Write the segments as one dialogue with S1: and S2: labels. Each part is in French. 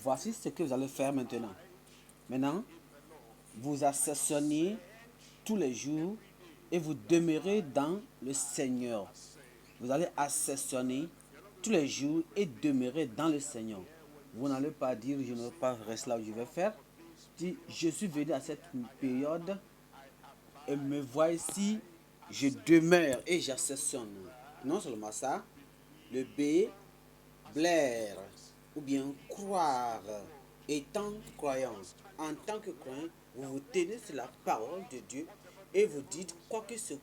S1: Voici ce que vous allez faire maintenant. Maintenant, vous ascensionnez tous les jours et vous demeurez dans le Seigneur. Vous allez ascensionner tous les jours et demeurer dans le Seigneur. Vous n'allez pas dire, je ne veux pas rester là où je vais faire. Dites, je suis venu à cette période et me voici, je demeure et j'ascensionne. Non seulement ça, le B, blaire ou bien croire, étant croyant. En tant que croyant, vous vous tenez sur la parole de Dieu et vous dites quoi que ce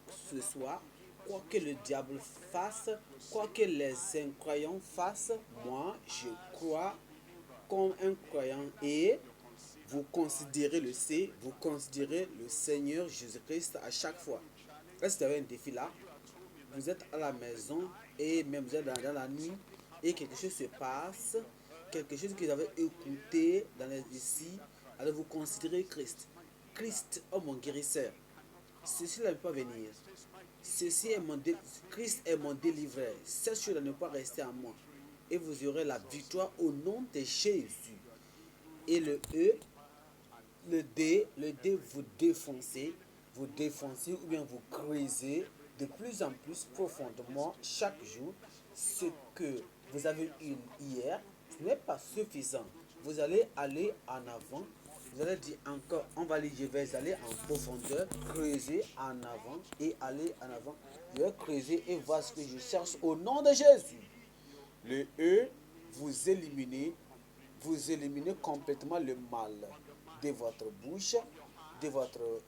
S1: soit, quoi que le diable fasse, quoi que les incroyants fassent, moi je crois comme un croyant et vous considérez vous considérez le Seigneur Jésus-Christ à chaque fois. Est-ce que vous avez un défi là? Vous êtes à la maison et même vous êtes dans la nuit et quelque chose se passe, quelque chose que vous avez écouté ici, alors vous considérez Christ. Christ, oh mon guérisseur, ceci ne peut pas venir. Christ est mon délivreur. Cette chose ne peut pas rester en moi. Et vous aurez la victoire au nom de Jésus. Et le E, le D, vous défoncez ou bien vous creusez de plus en plus profondément chaque jour ce que vous avez eu hier. Ce n'est pas suffisant. Vous allez aller en avant. Vous allez dire encore, on va aller, je vais aller en profondeur, creuser en avant et aller en avant. Je vais creuser et voir ce que je cherche au nom de Jésus. Le E, vous éliminez complètement le mal de votre bouche, de votre,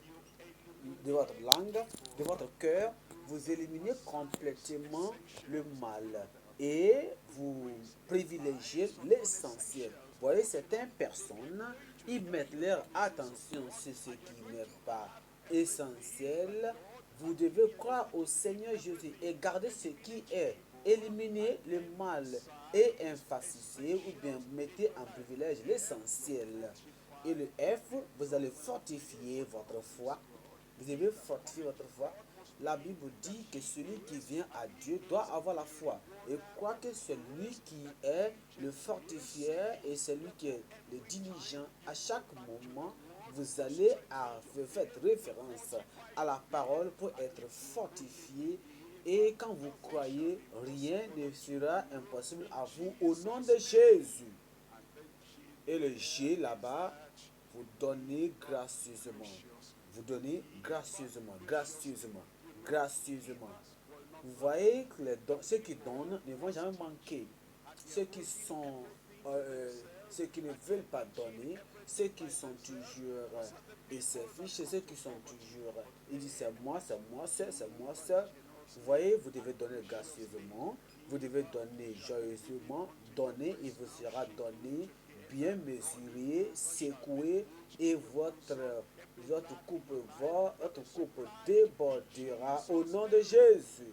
S1: de votre langue, de votre cœur. Vous éliminez complètement le mal et vous privilégiez l'essentiel. Vous voyez, certaines personnes, ils mettent leur attention sur ce qui n'est pas essentiel. Vous devez croire au Seigneur Jésus et garder ce qui est. Éliminez le mal et emphasisez ou bien mettez en privilège l'essentiel. Et le F, vous allez fortifier votre foi. Vous devez fortifier votre foi. La Bible dit que celui qui vient à Dieu doit avoir la foi. Et quoi que celui qui est le fortifieur et celui qui est le diligent, à chaque moment, vous allez faire référence à la parole pour être fortifié. Et quand vous croyez, rien ne sera impossible à vous au nom de Jésus. Et le G là-bas, vous donnez gracieusement. Vous donnez gracieusement, gracieusement, gracieusement. Vous voyez que ceux qui donnent ne vont jamais manquer. Ceux qui sont, ceux qui ne veulent pas donner, ceux qui sont toujours et selfish, ceux qui sont toujours, ils disent c'est moi, c'est moi, c'est moi, c'est. Vous voyez, vous devez donner gracieusement, vous devez donner joyeusement, donner, il vous sera donné, bien mesuré, secoué, et votre coupe débordera au nom de Jésus.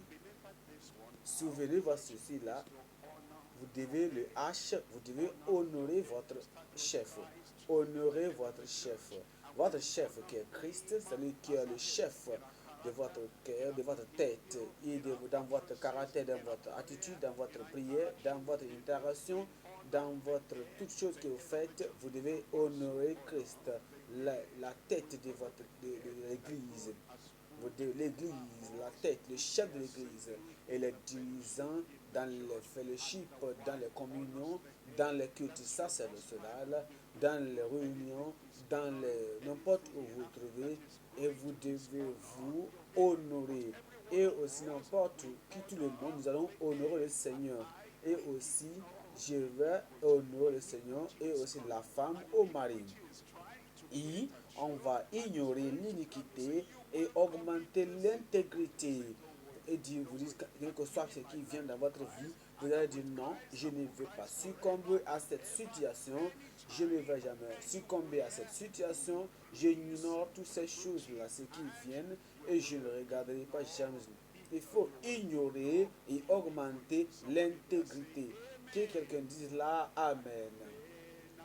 S1: Souvenez-vous ceci là, vous devez le H, vous devez honorer votre chef. Honorer votre chef. Votre chef qui est Christ, celui qui est le chef de votre cœur, de votre tête, et dans votre caractère, dans votre attitude, dans votre prière, dans votre interaction, dans votre toute chose que vous faites, vous devez honorer Christ, la tête de l'église. L'église, la tête, le chef de l'église et les dirigeants dans les fellowships, dans les communions, dans les cultes sacerdotales, dans les réunions, dans n'importe où vous vous trouvez, et vous devez vous honorer. Et aussi n'importe qui, tout le monde, nous allons honorer le Seigneur. Et aussi, je vais honorer le Seigneur et aussi la femme au mari. Et on va ignorer l'iniquité et augmenter l'intégrité. Et dire, vous dites, quel que soit ce qui vient dans votre vie, vous allez dire non, je ne vais pas succomber à cette situation, je ne vais jamais succomber à cette situation, j'ignore toutes ces choses-là, ce qui viennent, et je ne regarderai pas jamais. Il faut ignorer et augmenter l'intégrité. Que quelqu'un dise là, Amen.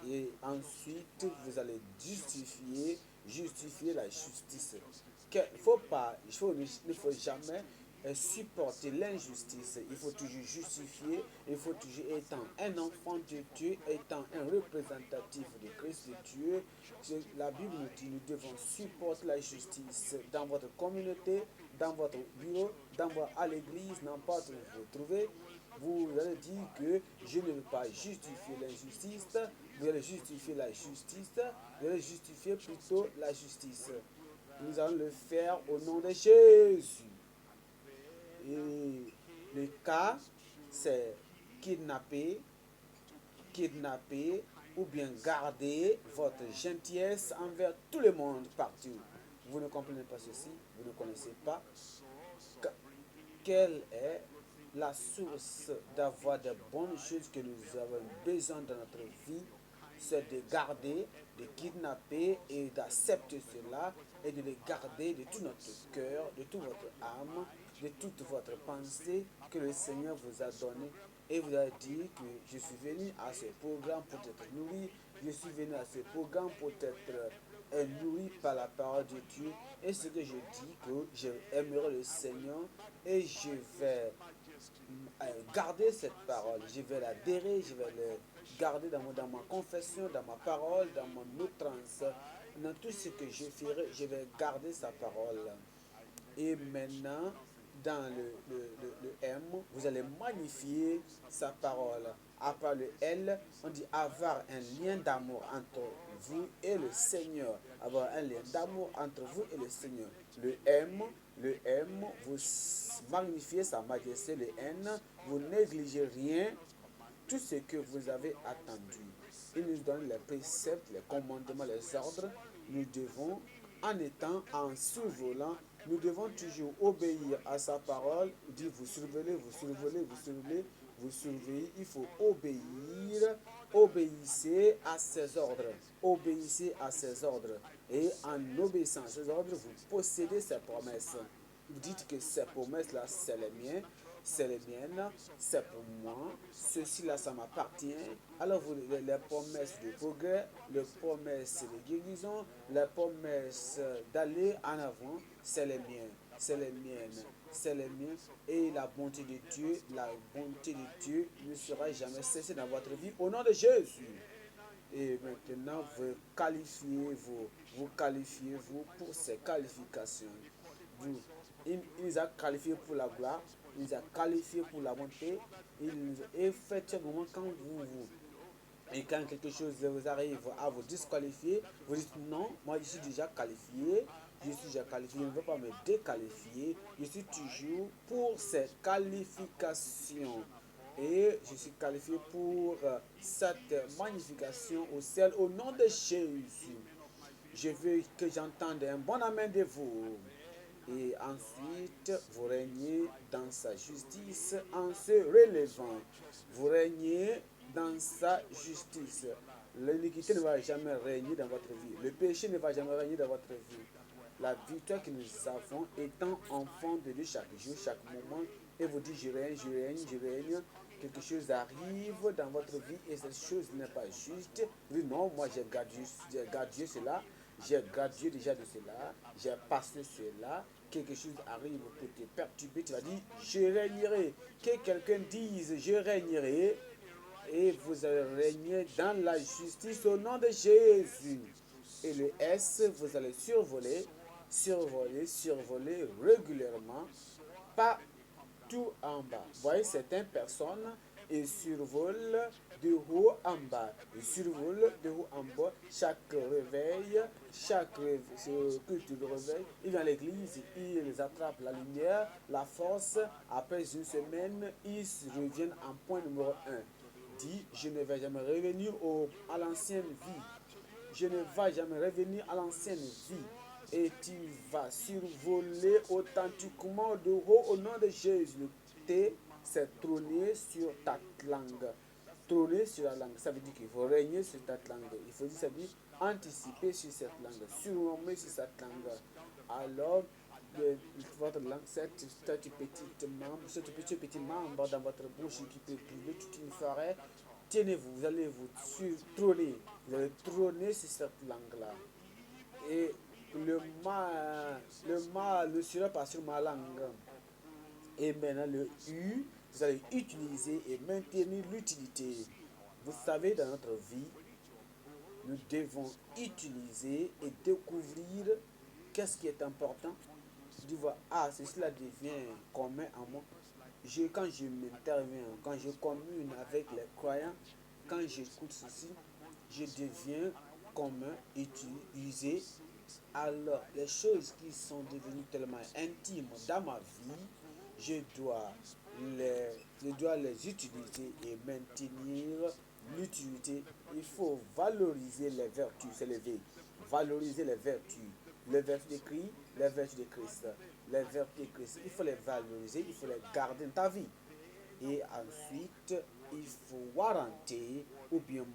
S1: Et ensuite, vous allez justifier la justice. Il ne faut jamais supporter l'injustice. Il faut toujours justifier. Il faut toujours, étant un enfant de Dieu, étant un représentatif de Christ de Dieu, la Bible nous dit, nous devons supporter la justice dans votre communauté, dans votre bureau, à l'église, n'importe où vous vous trouvez. Vous allez dire que je ne veux pas justifier l'injustice, vous allez justifier la justice, vous allez justifier plutôt la justice. Nous allons le faire au nom de Jésus. Et le cas, c'est kidnapper, kidnapper ou bien garder votre gentillesse envers tout le monde partout. Vous ne comprenez pas ceci, vous ne connaissez pas quelle est la source d'avoir de bonnes choses que nous avons besoin dans notre vie, c'est de garder, de kidnapper et d'accepter cela et de le garder de tout notre cœur, de toute votre âme, de toute votre pensée que le Seigneur vous a donné. Et vous avez dit que je suis venu à ce programme pour être nourri, je suis venu à ce programme pour être nourri par la parole de Dieu. Et ce que je dis, que j'aimerais le Seigneur et je vais garder cette parole, je vais l'adhérer, je vais le garder dans ma confession, dans ma parole, dans mon outrance, dans tout ce que je ferai, je vais garder sa parole. Et maintenant, dans le M, vous allez magnifier sa parole. Après le L, on dit avoir un lien d'amour entre vous et le Seigneur. Avoir un lien d'amour entre vous et le Seigneur. Le M, vous magnifiez sa majesté. Le N, vous négligez rien, tout ce que vous avez attendu. Il nous donne les préceptes, les commandements, les ordres. Nous devons, en étant en survolant, nous devons toujours obéir à sa parole. Il dit, vous surveillez, vous surveillez, vous surveillez, vous surveillez. Il faut obéir. Obéissez à ses ordres. Obéissez à ses ordres. Et en obéissant à ses ordres, vous possédez ses promesses. Vous dites que ces promesses-là, c'est les miennes, c'est les miennes, c'est pour moi, ceci-là, ça m'appartient. Alors, vous, les promesses de progrès, les promesses de guérison, les promesses d'aller en avant, c'est les miennes, c'est les miennes, c'est les miennes. Et la bonté de Dieu ne sera jamais cessée dans votre vie au nom de Jésus. Et maintenant, vous qualifiez vous pour ces qualifications. Vous, il nous a qualifiés pour la gloire, il nous a qualifiés pour la bonté. Et effectivement, et quand quelque chose vous arrive à vous disqualifier, vous dites non, moi je suis déjà qualifié, je suis déjà qualifié, je ne veux pas me déqualifier, je suis toujours pour ces qualifications. Et je suis qualifié pour cette magnification au ciel au nom de Jésus. Je veux que j'entende un bon amen de vous. Et ensuite, vous régnez dans sa justice en se relevant. Vous régnez dans sa justice. L'iniquité ne va jamais régner dans votre vie. Le péché ne va jamais régner dans votre vie. La victoire que nous avons étant enfants de Dieu chaque jour, chaque moment, et vous dites je règne, je règne, je règne. Quelque chose arrive dans votre vie et cette chose n'est pas juste. Vous dites non, moi j'ai gardé cela, j'ai gardé déjà de cela, j'ai passé cela. Quelque chose arrive pour te perturber, tu vas dire je régnerai. Que quelqu'un dise je régnerai et vous allez régner dans la justice au nom de Jésus. Et le S, vous allez survoler, survoler, survoler régulièrement, pas tout en bas. Vous voyez, certaines personnes et survolent de haut en bas. Ils survolent de haut en bas. Chaque réveil, culte de réveil, ils vont à l'église, ils attrapent la lumière, la force. Après une semaine, ils reviennent en point numéro un. Dit, je ne vais jamais revenir à l'ancienne vie. Je ne vais jamais revenir à l'ancienne vie. Et tu vas survoler authentiquement de haut au nom de Jésus. Le T, c'est trôner sur ta langue. Trôner sur la langue, ça veut dire qu'il faut régner sur ta langue. Il faut dire, ça veut dire anticiper sur cette langue, surnommer sur cette langue. Alors, votre langue, ce petit membre dans votre bouche qui peut brûler toute une forêt, tenez-vous, vous allez vous trôner. Vous allez trôner sur cette langue-là. Et le mal ne sera pas sur ma langue. Et maintenant, le U, vous allez utiliser et maintenir l'utilité. Vous savez, dans notre vie, nous devons utiliser et découvrir qu'est-ce qui est important. Tu vois, ah, cela devient commun à moi. Quand je m'interviens, quand je commune avec les croyants, quand j'écoute ceci, je deviens commun, utilisé. Alors, les choses qui sont devenues tellement intimes dans ma vie, je dois je dois les utiliser et maintenir l'utilité. Il faut valoriser les vertus, c'est le V. Valoriser les vertus de Christ, les vertus de Christ, les vertus de Christ. Il faut les valoriser, il faut les garder dans ta vie. Et ensuite, il faut warranter ou bien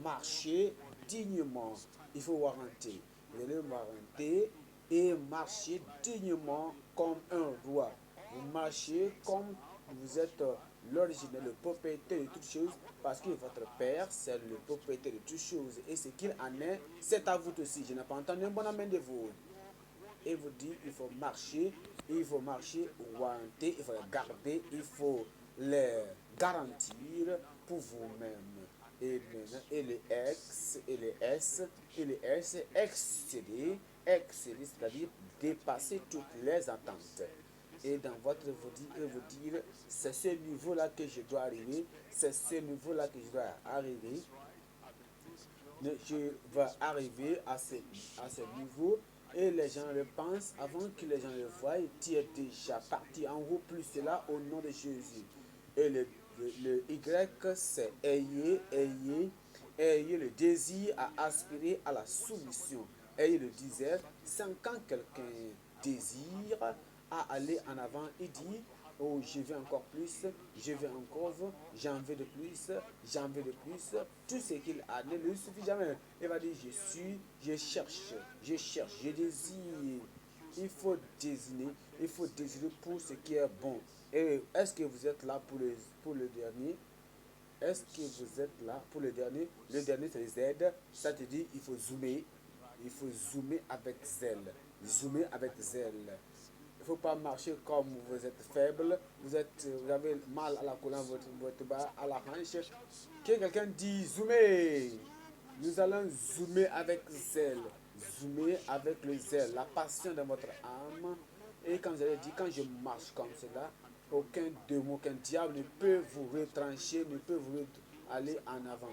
S1: marcher dignement. Il faut warranter. Vous allez warranter et marcher dignement comme un roi. Vous marchez comme vous êtes l'original, le propriétaire de toutes choses, parce que votre Père, c'est le propriétaire de toutes choses. Et ce qu'il en est, c'est à vous aussi. Je n'ai pas entendu un bon amen de vous. Et vous dit il faut marcher, warranter, il faut les garder, il faut les garantir pour vous-même. Et maintenant, et les X, et les S, et les S, excéder, c'est-à-dire dépasser toutes les attentes. Et dans votre vous dire, c'est ce niveau-là que je dois arriver, c'est ce niveau-là que je dois arriver. Je vais arriver à ce niveau et les gens le pensent, avant que les gens le voient, tu es déjà parti en haut, plus cela au nom de Jésus. Et le Y, c'est ayez le désir à aspirer à la soumission. Ayez le désir, sans quand quelqu'un désire à aller en avant, il dit, oh, je veux encore plus, je veux encore, j'en veux de plus, j'en veux de plus. Tout ce qu'il a ne lui suffit jamais. Il va dire, je cherche, je désire. Il faut désigner, il faut désirer pour ce qui est bon. Et est-ce que vous êtes là pour le dernier? Est-ce que vous êtes là pour le dernier? Le dernier, c'est Z. Ça te dit, il faut zoomer. Il faut zoomer avec zèle. Zoomer avec zèle. Il ne faut pas marcher comme vous êtes faible, vous avez mal à la colonne, votre bas, à la hanche. Que quelqu'un dit zoomer. Nous allons zoomer avec zèle. Zoomer avec le zèle, la passion de votre âme. Et quand vous avez dit, quand je marche comme cela, aucun démon, aucun diable ne peut vous retrancher, ne peut vous aller en avant.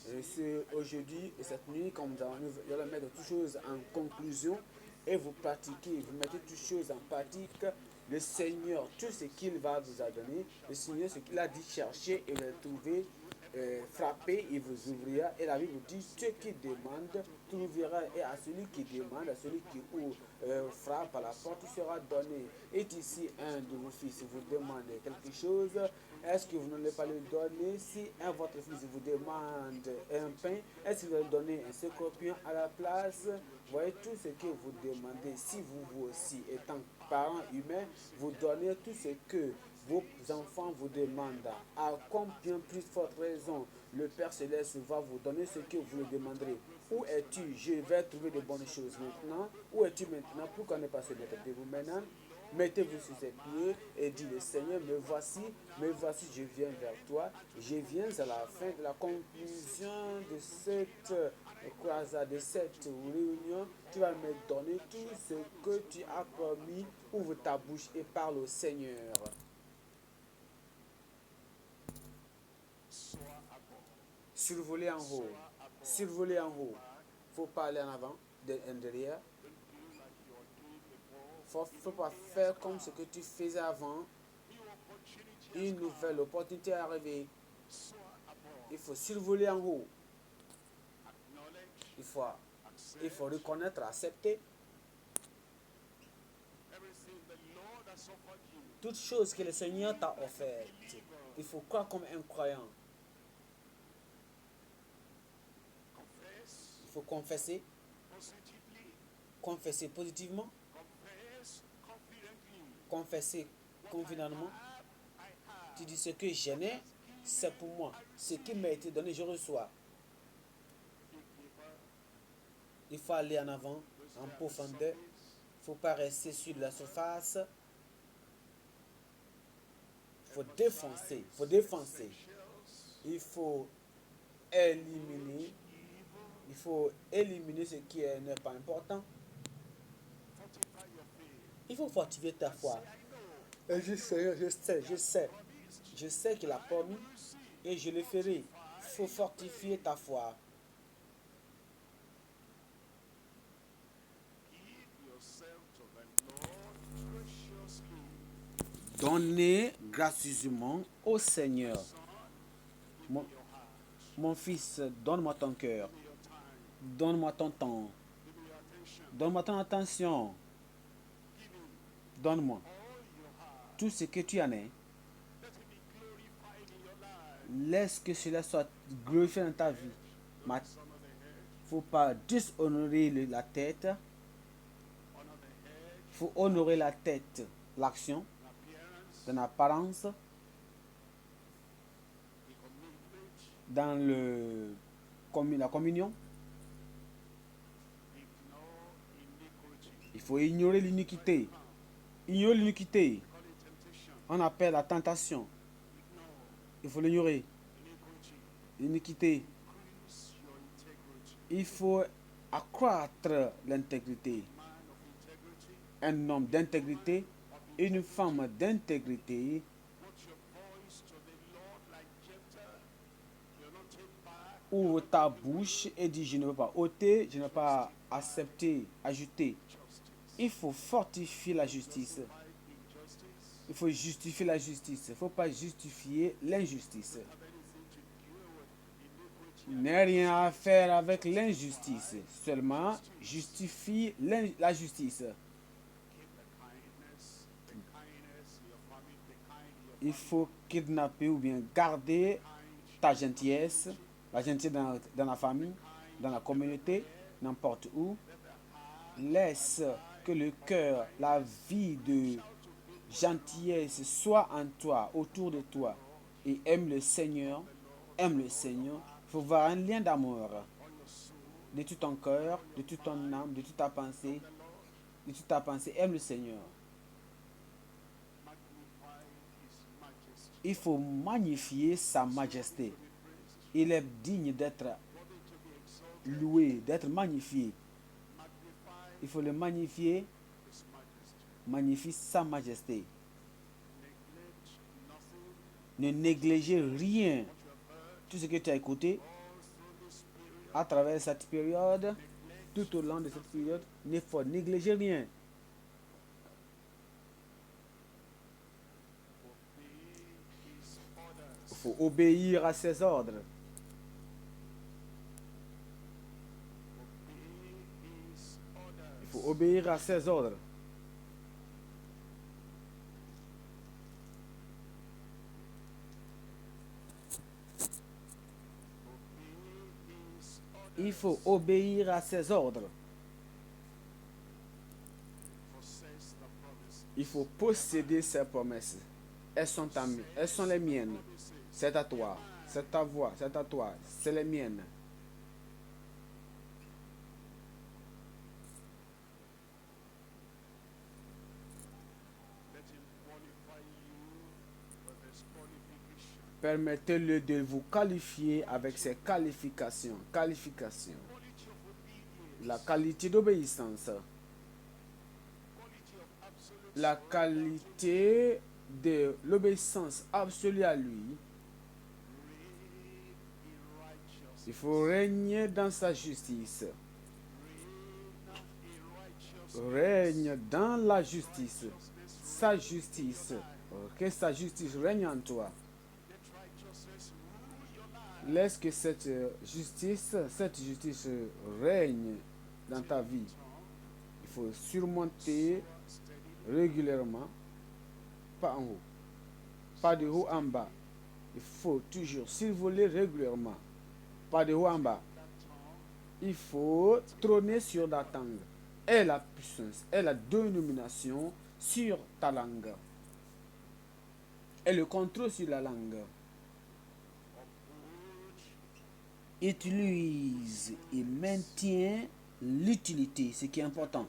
S1: Et aujourd'hui et cette nuit, comme nous allons mettre toutes choses en conclusion et vous pratiquez, vous mettez toutes choses en pratique, le Seigneur, tout ce qu'il va vous donner, le Seigneur, ce qu'il a dit, chercher et le trouver, frapper, il vous ouvrira. Et la Bible vous dit, ceux qui demandent, trouvera. Et à celui qui demande, à celui qui ouvre, frappe à la porte, il sera donné. Et ici, un de vos fils vous demande quelque chose, est-ce que vous n'allez pas lui donner? Si un de votre fils vous demande un pain, est-ce que vous allez donner un scorpion à la place? Voyez tout ce que vous demandez. Si vous aussi, étant parents humains, vous donnez tout ce que vos enfants vous demandent, à combien plus forte raison le Père Céleste va vous donner ce que vous le demanderez. Où es-tu? Je vais trouver de bonnes choses maintenant. Où es-tu maintenant? Pourquoi ne pas se mettre de vous maintenant? Mettez-vous sur ses pieds et dites, le Seigneur, me voici, je viens vers toi. Je viens à la fin de la conclusion de cette croisade, de cette réunion. Tu vas me donner tout ce que tu as promis. Ouvre ta bouche et parle au Seigneur. Survoler en haut. Survoler en haut. Faut pas aller en avant, derrière. Faut pas faire comme ce que tu faisais avant. Une nouvelle opportunité est arrivée. Il faut survoler en haut. Il faut, il faut reconnaître, accepter toutes choses que le Seigneur t'a offertes. Il faut croire comme un croyant. Il faut confesser. Confesser positivement. Confesser confidemment. Tu dis ce que je n'ai, c'est pour moi. Ce qui m'a été donné, je reçois. Il faut aller en avant, en profondeur. Il ne faut pas rester sur la surface. faut défoncer, faut défoncer. Il faut éliminer, il faut éliminer ce qui n'est pas important. Il faut fortifier ta foi. Et je sais qu'il a promis et je le ferai. Il faut fortifier ta foi. Donnez gracieusement au Seigneur. Mon, mon fils, donne-moi ton cœur. Donne-moi ton temps. Donne-moi ton attention. Donne-moi tout ce que tu en es. Laisse que cela soit glorifié dans ta vie. Il ne faut pas dishonorer la tête. Il faut honorer la tête, l'action, dans l'apparence, dans la communion. Il faut ignorer l'iniquité. Ignorer l'iniquité. On appelle la tentation. Il faut l'ignorer. L'iniquité. Il faut accroître l'intégrité. Un homme d'intégrité, une femme d'intégrité. Ouvre ta bouche et dis: je ne veux pas ôter, je ne veux pas accepter, ajouter. Il faut fortifier la justice. Il faut justifier la justice. Il ne faut pas justifier l'injustice. Il n'y a rien à faire avec l'injustice. Seulement justifie la justice. Il faut kidnapper ou bien garder ta gentillesse, la gentillesse dans la famille, dans la communauté, n'importe où. Laisse que le cœur, la vie de gentillesse soit en toi, autour de toi. Et aime le Seigneur. Aime le Seigneur. Il faut avoir un lien d'amour. De tout ton cœur, de toute ton âme, de toute ta pensée. De toute ta pensée, aime le Seigneur. Il faut magnifier sa majesté. Il est digne d'être loué, d'être magnifié. Il faut le magnifier. Magnifie sa majesté. Ne négligez rien. Tout ce que tu as écouté à travers cette période, tout au long de cette période, ne faut négliger rien. Il faut obéir à ses ordres. Il faut obéir à ses ordres. Il faut obéir à ses ordres. Il faut posséder ses promesses. Elles sont les miennes. C'est à toi. C'est ta voix. C'est à toi. C'est les miennes. Permettez-le de vous qualifier avec ses qualifications. La qualité d'obéissance. La qualité de l'obéissance absolue à lui. Il faut régner dans sa justice. Règne dans la justice. Sa justice. Que sa justice règne en toi. Laisse que cette justice règne dans ta vie. Il faut surmonter régulièrement, pas en haut, pas de haut en bas. Il faut toujours survoler régulièrement, pas de haut en bas. Il faut trôner sur ta langue. Et la puissance, et la dénomination sur ta langue. Et le contrôle sur la langue. Utilise et maintient l'utilité, ce qui est important.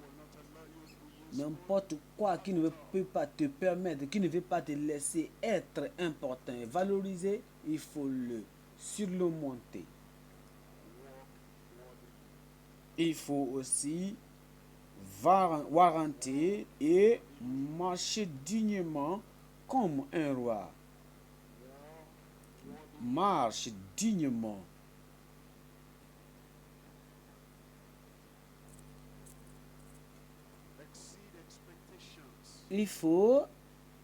S1: n'importe quoi qui ne peut pas te permettre, qui ne veut pas te laisser être important et valorisé, il faut le surmonter. Il faut aussi warranter et marcher dignement comme un roi. Marche dignement. Il faut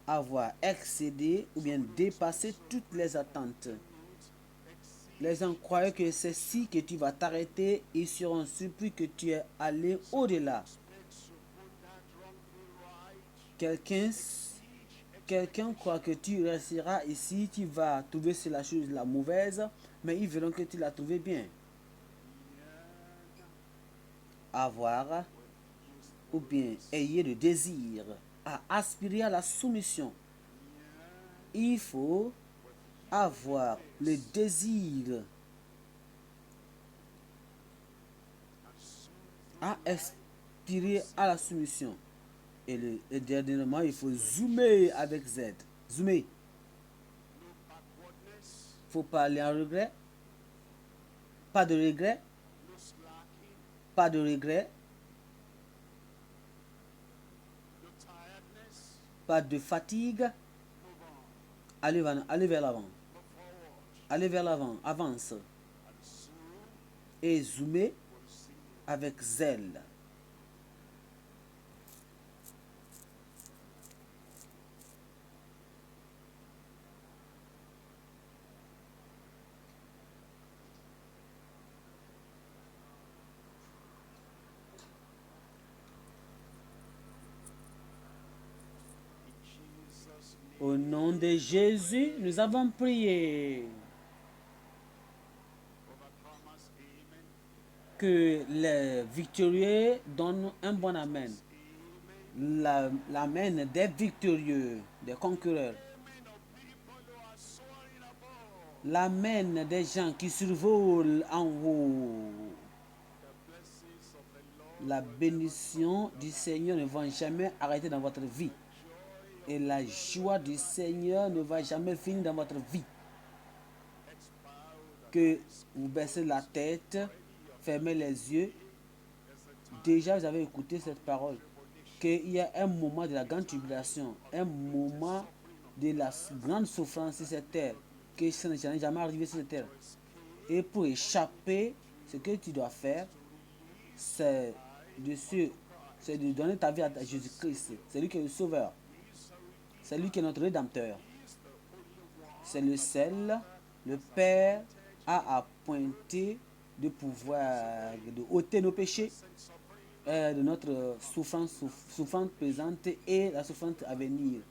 S1: avoir excédé ou bien dépassé toutes les attentes. Les gens croyaient que c'est si que tu vas t'arrêter, ils seront surpris que tu es allé au-delà. Quelqu'un croit que tu resteras ici, tu vas trouver la chose la mauvaise, mais ils verront que tu l'as trouvé bien. Avoir ou bien ayez le désir à aspirer à la soumission. Il faut avoir le désir à aspirer à la soumission. Et dernièrement, il faut zoomer avec Z. Zoomer. Il faut pas aller en regret. Pas de regret. Pas de regret. Pas de fatigue. Allez vers l'avant. Allez vers l'avant. Avance. Et zoomer avec zèle. Au nom de Jésus, nous avons prié. Que les victorieux donnent un bon amen. L'amen des victorieux, des conquéreurs. L'amen des gens qui survolent en haut. La bénédiction du Seigneur ne va jamais arrêter dans votre vie. Et la joie du Seigneur ne va jamais finir dans votre vie. Que vous baissez la tête, fermez les yeux. Déjà, vous avez écouté cette parole. Qu'il y a un moment de la grande tribulation, un moment de la grande souffrance sur cette terre, que ça n'est jamais arrivé sur cette terre. Et pour échapper, ce que tu dois faire, c'est de donner ta vie à Jésus-Christ. C'est lui qui est le sauveur. C'est lui qui est notre rédempteur. C'est le seul, le Père a appointé de pouvoir de ôter nos péchés, de notre souffrance présente et la souffrance à venir.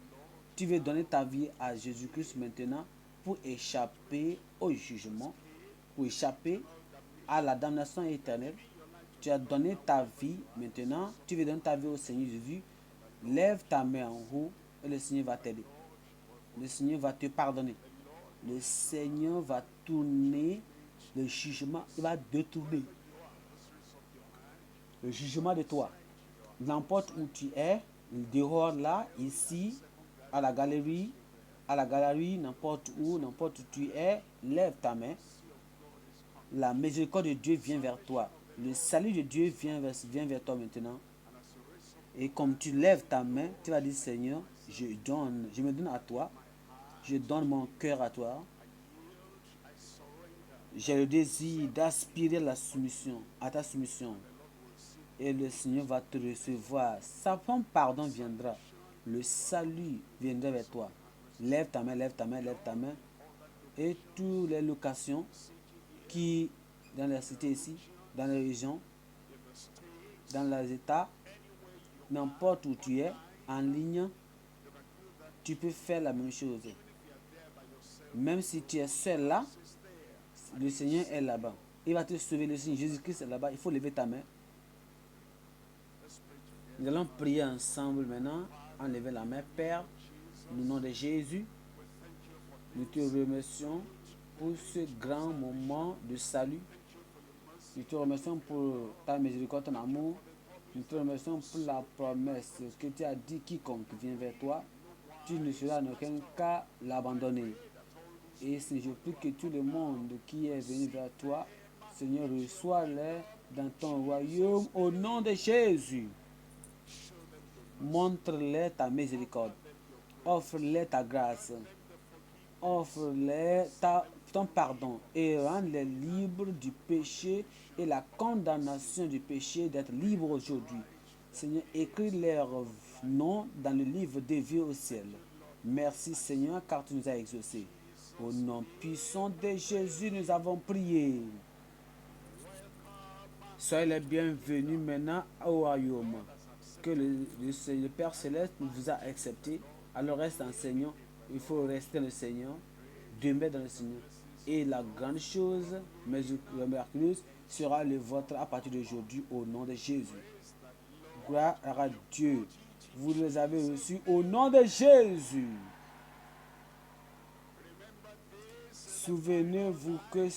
S1: Tu veux donner ta vie à Jésus-Christ maintenant pour échapper au jugement, pour échapper à la damnation éternelle. Tu as donné ta vie maintenant, tu veux donner ta vie au Seigneur Jésus. Lève ta main en haut et le Seigneur va t'aider. Le Seigneur va te pardonner. Le Seigneur va tourner le jugement, il va détourner le jugement de toi. N'importe où tu es, dehors là, ici, à la galerie, n'importe où tu es, lève ta main. La miséricorde de Dieu vient vers toi. Le salut de Dieu vient vers toi maintenant. Et comme tu lèves ta main, tu vas dire Seigneur, je me donne à toi. Je donne mon cœur à toi. J'ai le désir d'aspirer à ta soumission. Et le Seigneur va te recevoir. Son pardon viendra. Le salut viendra vers toi. Lève ta main, lève ta main, lève ta main. Et toutes les locations qui, dans la cité ici, dans les régions, dans les États, n'importe où tu es, en ligne, tu peux faire la même chose. Même si tu es seul là, le Seigneur est là-bas. Il va te sauver, le Seigneur Jésus-Christ est là-bas. Il faut lever ta main. Nous allons prier ensemble maintenant. Enlevez la main, Père, au nom de Jésus. Nous te remercions pour ce grand moment de salut. Nous te remercions pour ta miséricorde, ton amour. Nous te remercions pour la promesse que tu as dit, quiconque vient vers toi, tu ne seras en aucun cas l'abandonner. Et si je prie que tout le monde qui est venu vers toi, Seigneur, reçois-les dans ton royaume au nom de Jésus. Montre-les ta miséricorde. Offre-les ta grâce. Offre-les ton pardon et rends-les libres du péché et la condamnation du péché d'être libres aujourd'hui. Seigneur, écris leur nom dans le livre des vies au ciel. Merci Seigneur car tu nous as exaucés. Au nom puissant de Jésus, nous avons prié. Soyez les bienvenus maintenant au royaume que le Père Céleste vous a accepté. Alors reste en Seigneur. Il faut rester dans le Seigneur, demeurer dans le Seigneur. Et la grande chose, mais miraculeuse, sera le vôtre à partir d'aujourd'hui au nom de Jésus. Gloire à Dieu. Vous les avez reçus au nom de Jésus. Souvenez-vous que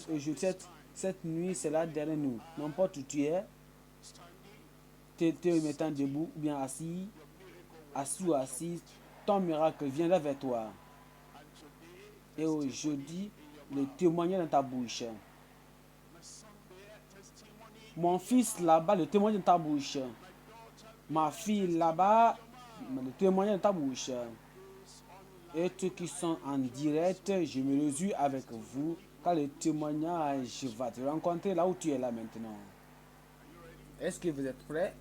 S1: cette nuit, c'est là derrière nous. N'importe où tu es, te mettant debout ou bien assis ou assise, ton miracle viendra vers toi. Et aujourd'hui, le témoignage dans ta bouche. Mon fils là-bas, le témoignage dans ta bouche. Ma fille là-bas, le témoignage dans ta bouche. Et ceux qui sont en direct, je me réjouis avec vous, car le témoignage va te rencontrer là où tu es là maintenant. Est-ce que vous êtes prêts?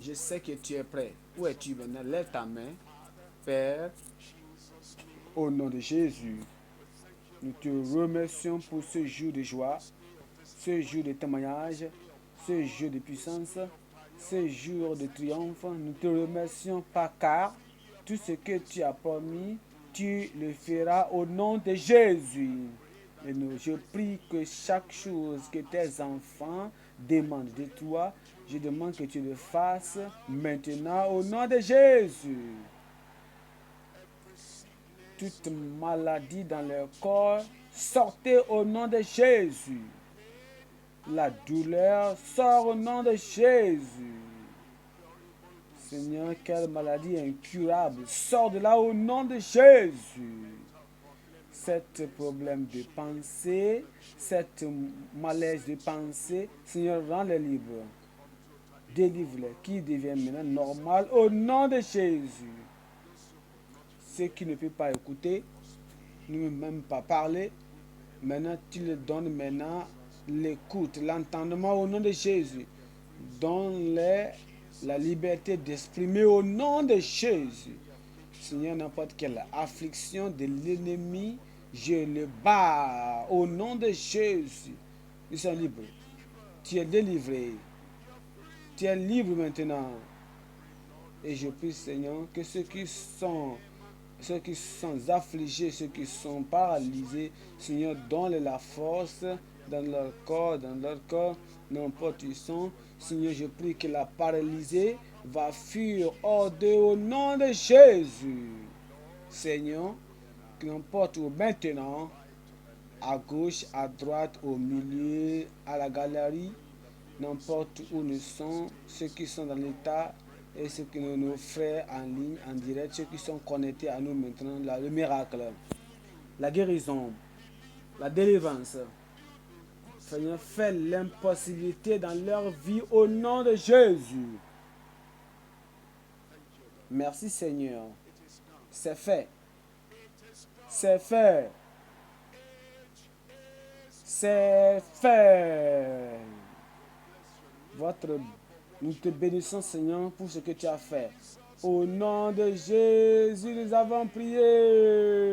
S1: Je sais que tu es prêt. Où es-tu maintenant? Lève ta main. Père, au nom de Jésus, nous te remercions pour ce jour de joie, ce jour de témoignage, ce jour de puissance, ce jour de triomphe. Nous te remercions car tout ce que tu as promis, tu le feras au nom de Jésus. Et je prie que chaque chose que tes enfants demandent de toi, je demande que tu le fasses maintenant au nom de Jésus. Toute maladie dans leur corps, sortez au nom de Jésus. La douleur sort au nom de Jésus. Seigneur, quelle maladie incurable, sort de là au nom de Jésus. Cet problème de pensée, cette malaise de pensée, Seigneur, rends-les libres. Délivre-les, qui deviennent maintenant normal au nom de Jésus. Ceux qui ne peuvent pas écouter, ne peuvent même pas parler, maintenant tu leur donnes maintenant l'écoute, l'entendement au nom de Jésus. Donne-les la liberté d'exprimer au nom de Jésus. Seigneur, n'importe quelle affliction de l'ennemi, je le bats au nom de Jésus. Ils sont libres. Tu es délivré. Tu es libre maintenant. Et je prie, Seigneur, que ceux qui sont affligés, ceux qui sont paralysés, Seigneur, donne la force dans leur corps, n'importe où ils sont. Seigneur, je prie que la paralysée va fuir hors d'eux au nom de Jésus. Seigneur, que n'importe où maintenant, à gauche, à droite, au milieu, à la galerie, n'importe où nous sommes, ceux qui sont dans l'état et ceux qui sont nos frères en ligne, en direct, ceux qui sont connectés à nous maintenant, le miracle, la guérison, la délivrance. Seigneur, fais l'impossibilité dans leur vie au nom de Jésus. Merci Seigneur. C'est fait. C'est fait. C'est fait. Nous te bénissons Seigneur pour ce que tu as fait. Au nom de Jésus, nous avons prié.